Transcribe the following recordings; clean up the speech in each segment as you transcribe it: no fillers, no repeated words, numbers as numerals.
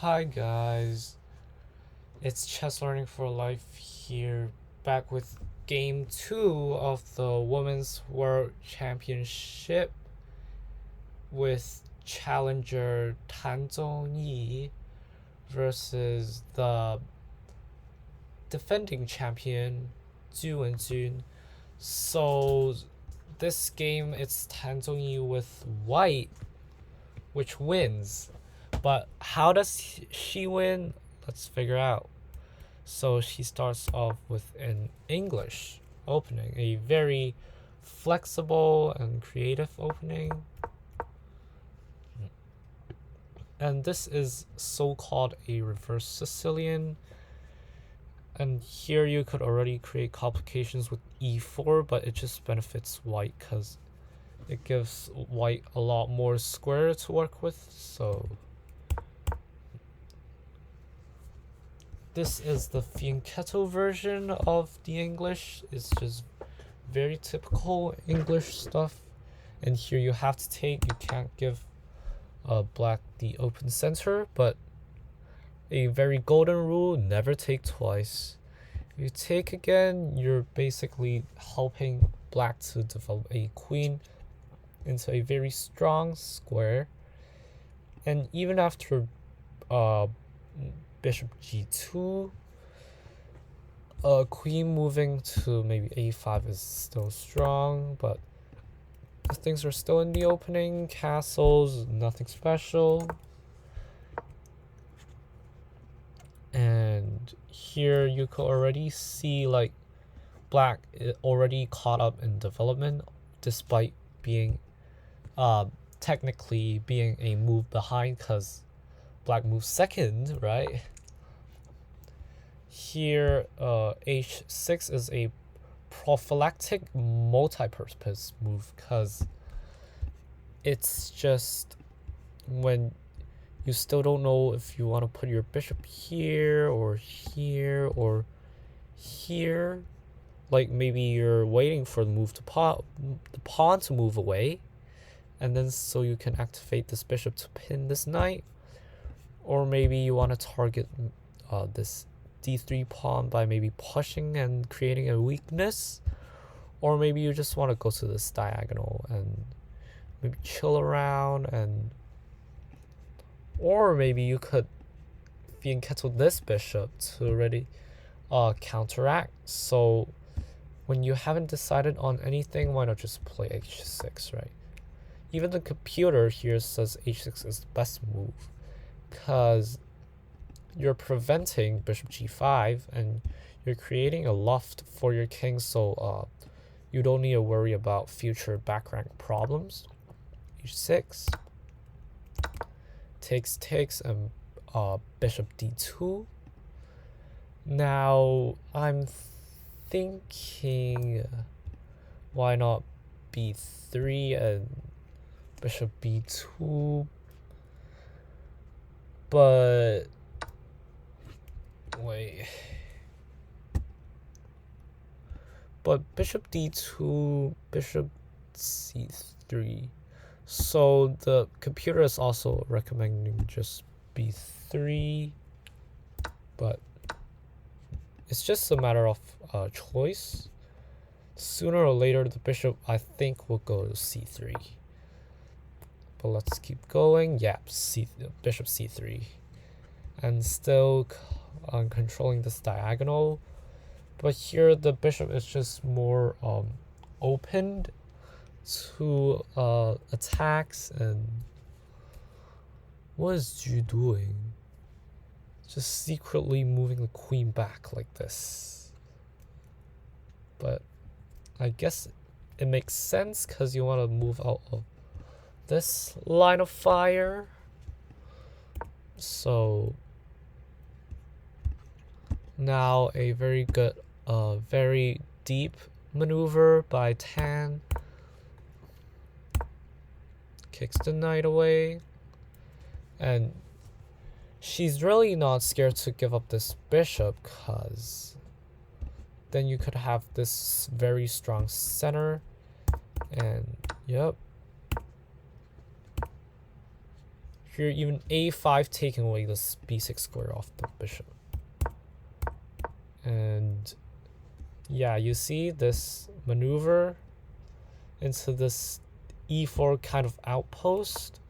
Hi guys, it's Chess Learning for Life here, back with game 2 of the Women's World Championship with challenger Tan Zhongyi versus the defending champion Zhu Wenjun. So this game it's Tan Zhongyi with white, which wins. But how does she win? Let's figure out. So she starts off with an English opening, a very flexible and creative opening. And this is so-called a reverse Sicilian. And here you could already create complications with e4, but it just benefits white because it gives white a lot more square to work with. So this is the fianchetto version of the English. It's just very typical English stuff. And here you have to take, you can't give black the open center, but a very golden rule, never take twice. If you take again, you're basically helping black to develop a queen into a very strong square. And even after bishop g2, queen moving to maybe a5 is still strong, but things are still in the opening. Castles, nothing special. And here you could already see like black already caught up in development despite being technically being a move behind because black moves second, right? Here h6 is a prophylactic multi-purpose move because it's just when you still don't know if you want to put your bishop here or here or here. Like maybe you're waiting for the move to the pawn to move away, and then so you can activate this bishop to pin this knight. Or maybe you want to target this d3 pawn by maybe pushing and creating a weakness. Or maybe you just want to go to this diagonal and maybe chill around, and or maybe you could fianchetto this bishop to already counteract. So when you haven't decided on anything, why not just play h6, right? Even the computer here says h6 is the best move because you're preventing bishop g5 and you're creating a loft for your king, so you don't need to worry about future back rank problems. h6 takes and bishop d2. Now I'm thinking why not b3 and bishop b2, but wait, but bishop d2, bishop c3. So the computer is also recommending just b3, but it's just a matter of choice. Sooner or later the bishop I think will go to c3, but let's keep going. Yep, bishop c3, and still controlling this diagonal. But here the bishop is just more opened to attacks. And what is Zhu doing? Just secretly moving the queen back like this. But I guess it makes sense because you want to move out of this line of fire. So now a very good, very deep maneuver by Tan. Kicks the knight away, and she's really not scared to give up this bishop because then you could have this very strong center. And yep, here even a5 taking away this b6 square off the bishop. And yeah, you see this maneuver into this e4 kind of outpost.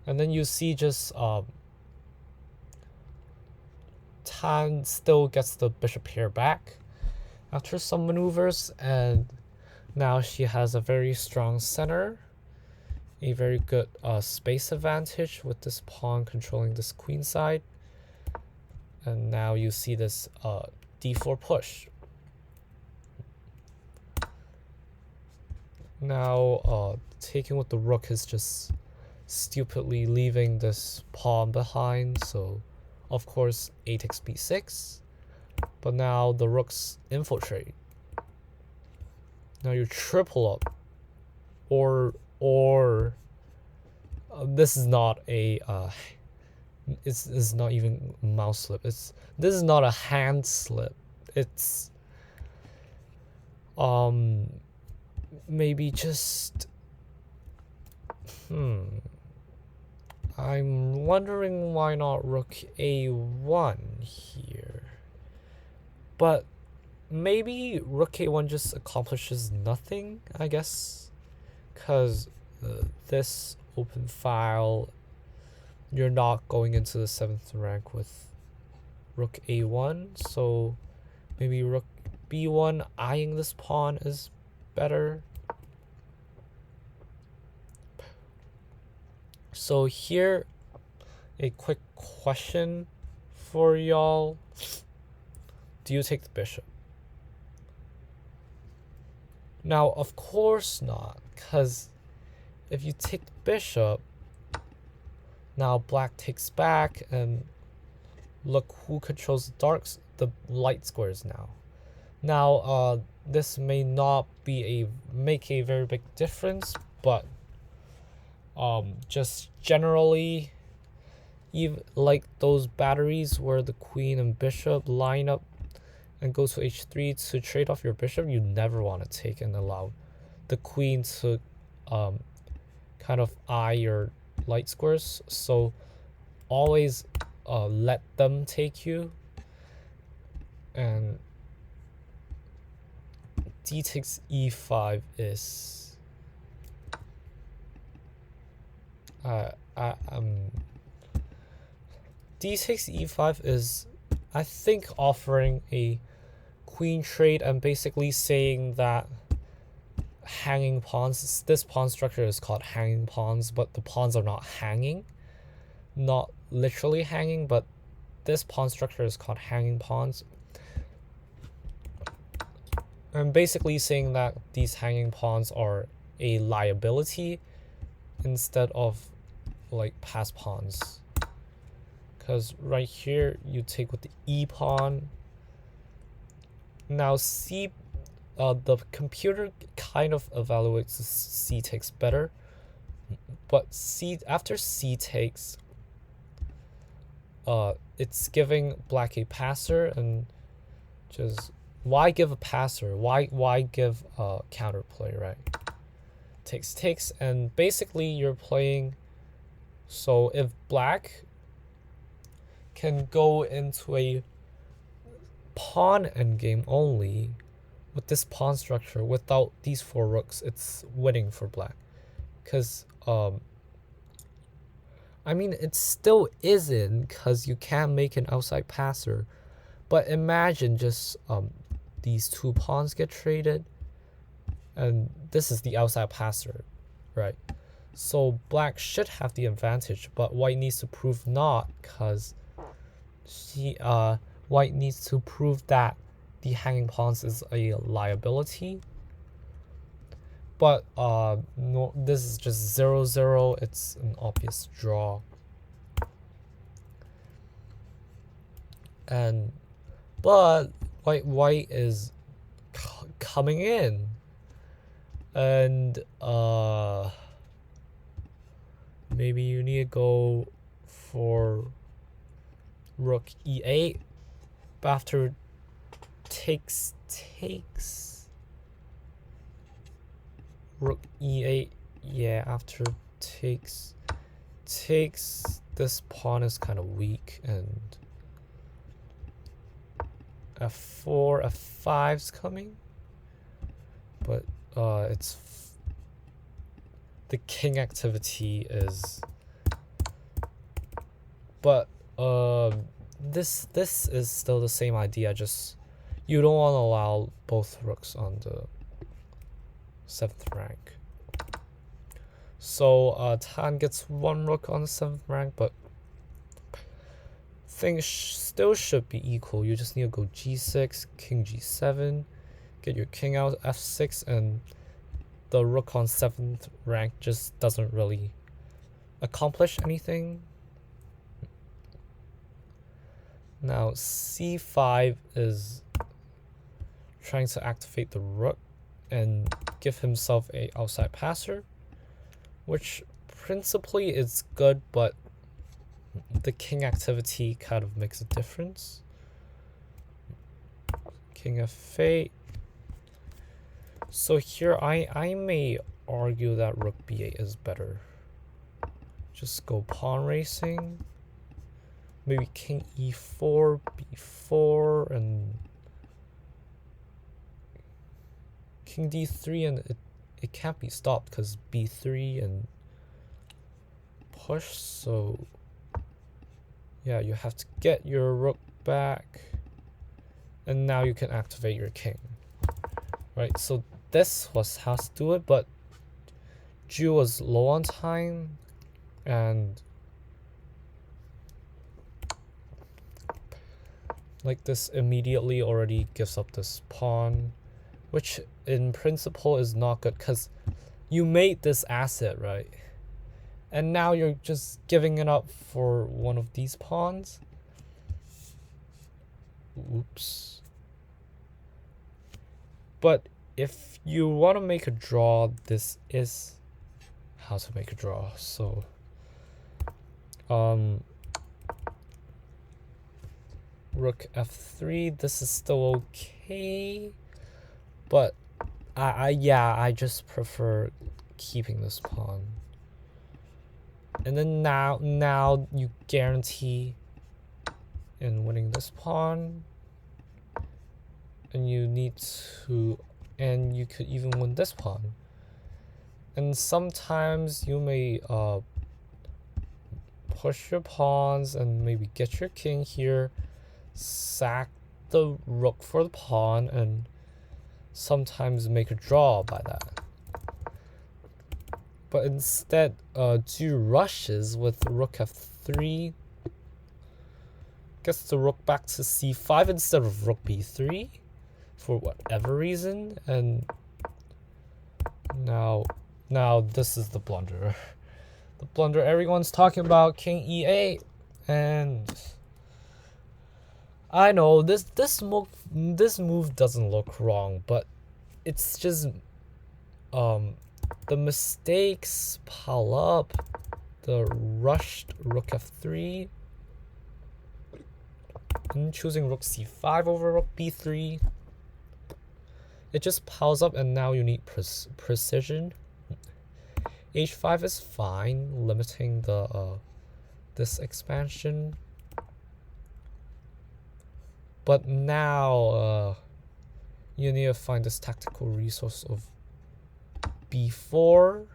And then you see just Tan still gets the bishop pair back after some maneuvers, and now she has a very strong center, a very good space advantage with this pawn controlling this queen side. And now you see this d4 push. Now taking with the rook is just stupidly leaving this pawn behind, so of course a takes b6, but now the rooks infiltrate. Now you triple up, or this is not a it's not even mouse slip. This is not a hand slip. It's maybe just I'm wondering why not rook a1 here. But maybe rook a1 just accomplishes nothing, I guess, because this open file, you're not going into the 7th rank with rook a1, so maybe rook b1 eyeing this pawn is better. So here, a quick question for y'all. Do you take the bishop? Now, of course not, because if you take the bishop, now black takes back, and look who controls the light squares now. Now, this may not make a very big difference, but just generally, even like those batteries where the queen and bishop line up and go to h3 to trade off your bishop, you never want to take and allow the queen to kind of eye your light squares. So always let them take you. And d takes e5 is d takes e5 is, I think, offering a queen trade and basically saying that hanging pawns, this pawn structure is called hanging pawns, but the pawns are not hanging, not literally hanging, but this pawn structure is called hanging pawns. I'm basically saying that these hanging pawns are a liability instead of like pass pawns, because right here you take with the e pawn. Now the computer kind of evaluates the c takes better, but after c takes, it's giving black a passer, and just why give a passer? Why give a counterplay, right? Takes, and basically you're playing. So if black can go into a pawn endgame only with this pawn structure without these 4 rooks, it's winning for black. Because I mean, it still isn't, because you can't make an outside passer. But imagine just these 2 pawns get traded, and this is the outside passer, right? So black should have the advantage, but white needs to prove not, because white needs to prove that the hanging pawns is a liability. But no, this is just 0-0. It's an obvious draw. But white is coming in, and maybe you need to go for rook e8, but after takes rook e8, yeah, after takes this pawn is kind of weak, and f4, f5's coming, but it's the king activity is, but this is still the same idea, just you don't want to allow both rooks on the 7th rank. So Tan gets 1 rook on the 7th rank, but things still should be equal. You just need to go g6, king g7, get your king out, f6, and the rook on 7th rank just doesn't really accomplish anything. Now c5 is trying to activate the rook and give himself a outside passer, which principally is good, but the king activity kind of makes a difference. King f8. So here I may argue that rook b8 is better. Just go pawn racing. Maybe king e4, b4, and king d3, and it can't be stopped because b3 and push. So yeah, you have to get your rook back, and now you can activate your king. Right, so this was how to do it, but Ju was low on time, and like this immediately already gives up this pawn, which in principle is not good because you made this asset, right? And now you're just giving it up for one of these pawns. Oops. But if you want to make a draw, this is how to make a draw. So rook f3, this is still okay, but I just prefer keeping this pawn. And then now you guarantee in winning this pawn, and you could even win this pawn. And sometimes you may push your pawns and maybe get your king here, sack the rook for the pawn, and sometimes make a draw by that. But instead, Ju rushes with rook f3, gets the rook back to c5 instead of rook b3 for whatever reason, and now this is the blunder. The blunder everyone's talking about, king e8, and I know this move doesn't look wrong, but it's just the mistakes pile up. The rushed rook f3 and choosing rook c5 over rook b3, it just piles up, and now you need precision. h5 is fine, limiting the this expansion, but now you need to find this tactical resource of b4,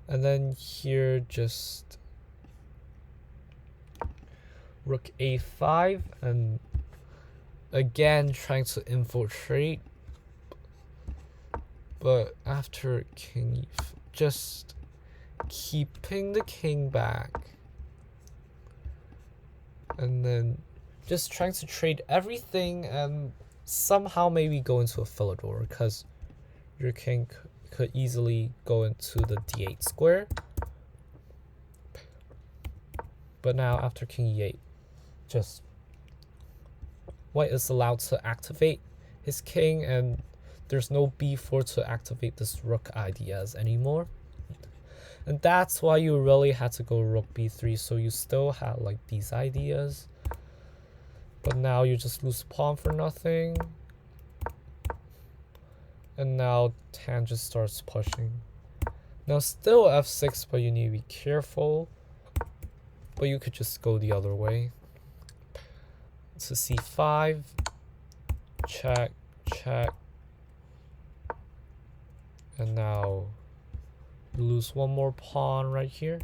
and then here just rook a5, and again trying to infiltrate, but after king just keeping the king back, and then just trying to trade everything and somehow maybe go into a Philidor, because your king could easily go into the d8 square. But now after king e8, just white is allowed to activate his king, and there's no b4 to activate this rook ideas anymore. And that's why you really had to go rook b3, so you still had like these ideas, but now you just lose pawn for nothing. And now Tan just starts pushing. Now still f6, but you need to be careful. But you could just go the other way. To c5, check, check. And now you lose one more pawn right here.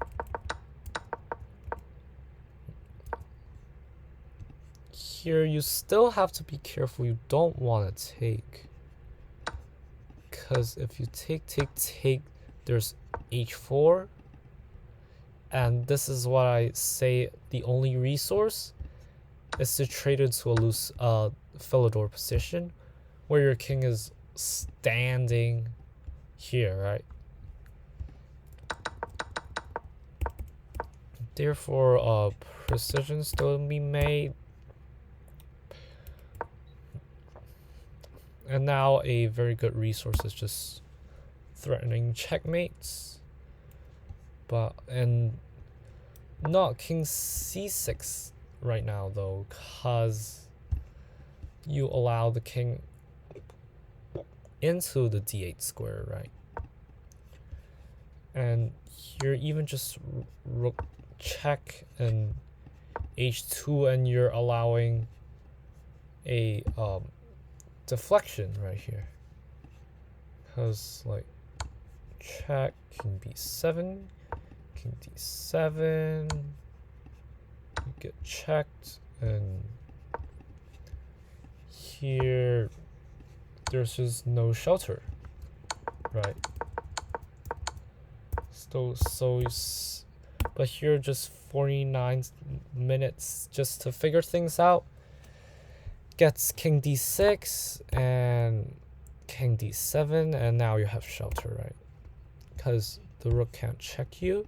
Here you still have to be careful. You don't want to take. Because if you take, there's h4. And this is what I say the only resource is to trade into a loose Philidor position where your king is standing here, right? Therefore, precision still be made. And now a very good resource is just threatening checkmates. And not king c6 right now though, cause you allow the king into the d8 square, right? And here even just rook check and h2, and you're allowing a deflection right here, because like check, king b7, king d7, you get checked, and here there's just no shelter, right? But here just 49 minutes just to figure things out. Gets king d6 and king d7, and now you have shelter, right? Because the rook can't check you.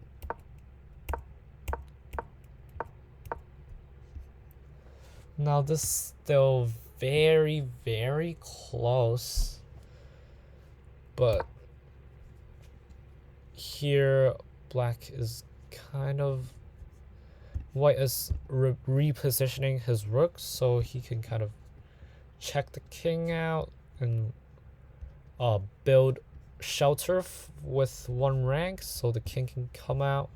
Now this is still very, very close, but here black is kind of, white is repositioning his rook so he can kind of check the king out and build shelter with one rank so the king can come out.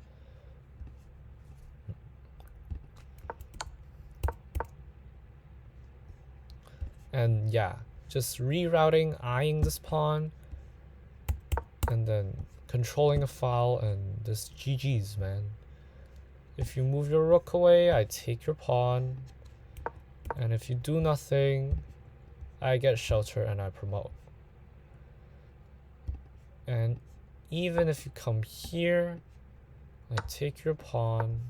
And yeah, just rerouting, eyeing this pawn, and then controlling a file, and this GG's, man. If you move your rook away, I take your pawn, and if you do nothing, I get shelter and I promote. And even if you come here, I take your pawn,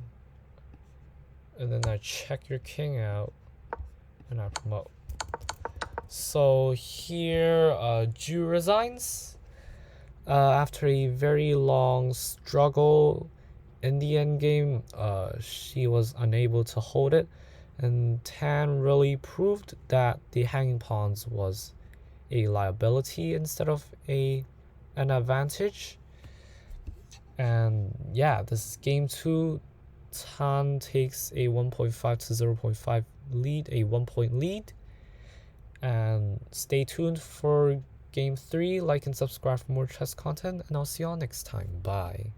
and then I check your king out, and I promote. So here, Zhu resigns after a very long struggle. In the end game, she was unable to hold it, and Tan really proved that the hanging pawns was a liability instead of an advantage. And yeah, this is game 2. Tan takes a 1.5 to 0.5 lead, a 1-point lead. And stay tuned for game 3. Like and subscribe for more chess content, and I'll see y'all next time. Bye.